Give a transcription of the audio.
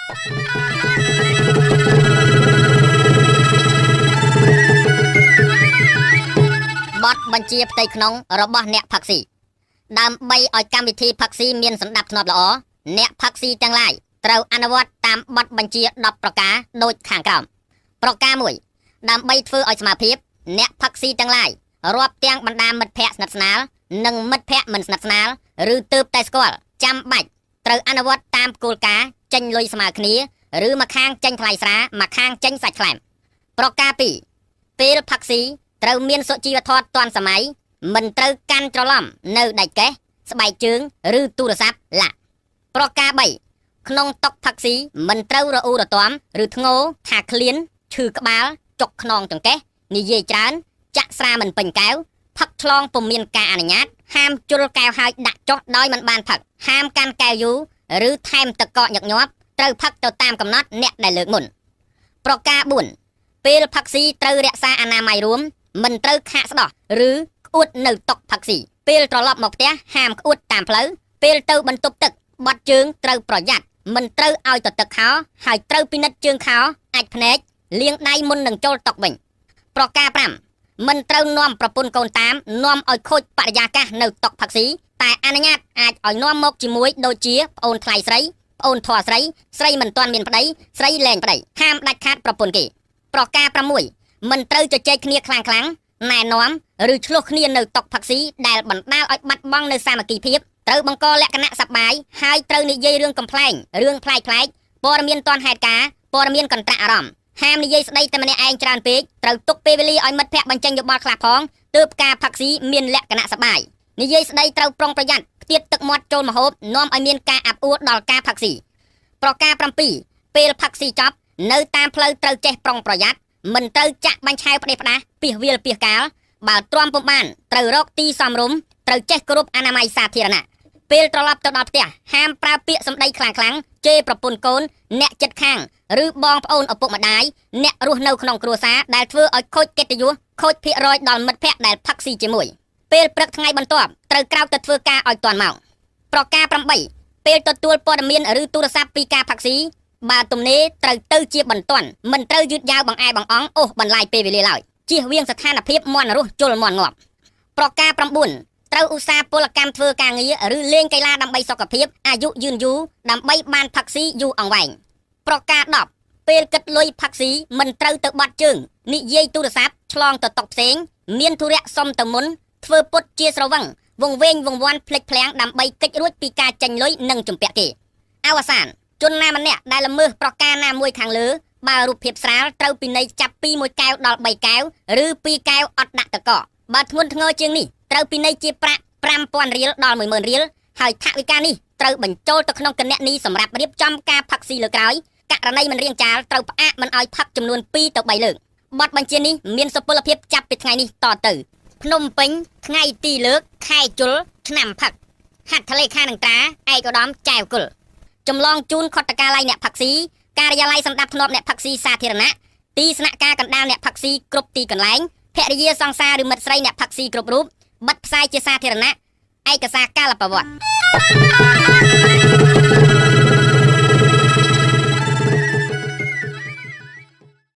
បទបញ្ជាផ្ទៃក្នុងរបស់អ្នកផឹកស៊ីដើម្បីឲ្យកម្មវិធីផឹកស៊ីមានសណ្ដាប់ធ្នាប់ល្អអ្នកផឹកស៊ីទាំងឡាយត្រូវអនុវត្តតាមបទបញ្ជា10ប្រការដូចខាងក្រោមប្រការ1ដើម្បីធ្វើឲ្យសមាភិបអ្នកផឹកស៊ីទាំងឡាយរាប់ទាំងបណ្ដាមិត្តភ័ក្តិស្និទ្ធស្នាលនិងមិត្តភ័ក្តិមិនស្និទ្ធស្នាលឬទើបតែស្គាល់ចាំបាច់ត្រូវអនុវត្តតាមគោលការណ៍ចេញលុយស្មើគ្នាឬម្ខាងចេញថ្លៃស្រាម្ខាងចេញសាច់ខ្លែមប្រការ2ពេលផឹកស៊ីត្រូវមានសុជីវធម៌ទាន់សម័យមិនត្រូវកាន់ច្រឡំនៅដៃកេះស្បែកជើងឬទូរស័ព្ទឡាប្រការ3ក្នុងតុផឹកស៊ីមិនត្រូវរអ៊ូរទាំឬធ្ងោថាឃ្លានឈឺក្បាលចុកខ្នងចង្កេះនិយាយច្រើនចាក់ស្រាមិនពេញកែវផឹកឆ្លងពុំមានការអនុញ្ញាតហាមជុលកែវហើយដាក់ចុះដោយមិនបានផឹកហាមកាន់កែវយូរឬថែមទឹកកកញឹកញាប់ត្រូវផឹកទៅតាមកំណត់អ្នកដែលលើកមុនប្រការ4ពេលផឹកស៊ីត្រូវរក្សាអនាម័យរួមមិនត្រូវខាកស្ដោះឬក្អួតនៅតុផឹកស៊ីពេលត្រឡប់មកផ្ទះហាមក្អួតតាមផ្លូវពេលទៅបន្ទប់ទឹកបត់ជើងត្រូវប្រយ័ត្នមិនត្រូវឲ្យទៅទឹកខោហើយត្រូវពិនិត្យជើងខោអាចភ្នែកលាងដៃមុននឹងចូលតុវិញប្រការ5មិនត្រូវនាំប្រពន្ធកូនតាមនាំឲ្យខូចបរិយាកាសនៅតុផឹកស៊ីតែអនុញ្ញាតអាចឲ្យនាំមកជាមួយដូចជាប្អូនថ្លៃស្រីប្អូនធွာស្រីស្រីមិនទាន់មានប្តីស្រីលែងប្តីហាមដាច់ខាតប្រពន្ធគេប្រការ6មិនត្រូវជជែកគ្នាខ្លាំងៗណែនាំឬឆ្លោះគ្នានៅតុផឹកស៊ីដែលបណ្ដាលឲ្យបាត់បង់នៅសាមគ្គីភាពត្រូវបង្កលក្ខណៈសប្បាយហើយត្រូវនិយាយរឿងកំប្លែងរឿងប្លែកព័ត៌មានទាន់ហេតុការណ៍ព័ត៌មានកន្ត្រាក់អារម្មណ៍ហាមនិយាយស្ដីតែម្នាក់ឯងច្រើនពេកត្រូវទុកពេលវេលាឲ្យមិត្តភ័ក្តិបញ្ចេញយោបល់ខ្លះផងទើបការផឹកស៊ីមានលក្ខណៈសប្បាយនិយាយស្ដីត្រូវប្រុងប្រយ័ត្នខ្ទាតទឹកមាត់ចូលម្ហូបនាំឲ្យមានការអាប់អួរដល់ការផឹកស៊ីប្រការ7ពេលផឹកស៊ីចប់នៅតាមផ្លូវត្រូវចេះប្រុងប្រយ័ត្នមិនត្រូវចាក់បាញ់ឆែវផ្ដេសផ្ដាសពីវាលពីកាលបើទ្រាំពុំបានត្រូវរកទីសមរម្យត្រូវចេះគោរពអនាម័យសាធារណៈពេលត្រឡប់ទៅដល់ផ្ទះហាមប្រើពាក្យសម្ដីខ្លាំងៗជេរប្រពន្ធកូនអ្នកជិតខាងឬបងប្អូនឪពុកម្ដាយអ្នករស់នៅក្នុងគ្រួសារដែលធ្វើឲ្យខូចកិត្តិយសខូចភាគរយដល់មិត្តភ័ក្តិដែលផឹកស៊ីជាមួយពេលព្រឹកថ្ងៃបន្ទាប់ត្រូវក្រោកទៅធ្វើការឲ្យទាន់ម៉ោងប្រការ8ពេលទទួលព័ត៌មានឬទូរស័ព្ទពីការផឹកស៊ីបើទំនេរត្រូវទៅជាបន្ទាន់មិនត្រូវយឺតយ៉ាវបង្អែបង្អង់អូសបន្លាយពេលវេលាឡើយជៀសវាងស្ថានភាពមន់រស់ជលមន់ងាប់ប្រការ9ត្រូវឧស្សាហ៍ពលកម្មធ្វើការងារឬលេងកីឡាដើម្បីសុខភាពអាយុយឺនយូរដើម្បីបានផឹកស៊ីយូរអង្វែងប្រការ10ពេលគិតលុយផឹកស៊ីមិនត្រូវទៅបាត់ជើងនិយាយទូរស័ព្ទឆ្លងទៅតុផ្សេងមានធុរៈសុំទៅមុនធ្វើពុតជាស្រវឹងវង្វេងវង្វាន់ភ្លេចភ្លាំងដើម្បីកិច្ចរួចពីការចាញ់លុយនិងជំពាក់គេអវសានជនណាម្នាក់ដែលល្មើសប្រការណាមួយខាងលើបើរូបភាពស្រាលត្រូវពិន័យចាប់ពី1កែវដល់3កែវឬ2កែវអត់ដាក់តកបើធ្ងន់ធ្ងរជាងនេះត្រូវពិន័យជាប្រាក់ 5,000 រៀលដល់ 10,000 រៀលហើយថវិកានេះត្រូវបញ្ចូលទៅក្នុងគណនីសម្រាប់រៀបចំការផឹកស៊ីលើក្រោយករណីមិនរៀងចាលត្រូវផ្អាកមិនឲ្យផឹកចំនួន2ទៅ3លើកបទបញ្ជានេះមានសុពលភាពចាប់ពីថ្ងៃនេះតទៅភ្នំពេញថ្ងៃទីលើកខែជុលឆ្នាំផឹកហត្ថលេខានឹងត្រាឯកឧត្តមចែវគុលចម្លងជូនខុទ្ទកាល័យអ្នកផឹកស៊ីការិយាល័យសម្ដាប់ធ្នាប់អ្នកផឹកស៊ីសាធារណៈទីស្នាក់ការកណ្ដាលអ្នកផឹកស៊ីគ្រប់ទីកន្លែងភរិយាសង្សារឬមិត្តស្រីអ្នកផឹកស៊ីគ្រប់រូបបិទផ្សាយជាសាធារណៈឯកសារកាលប្រវត្តិ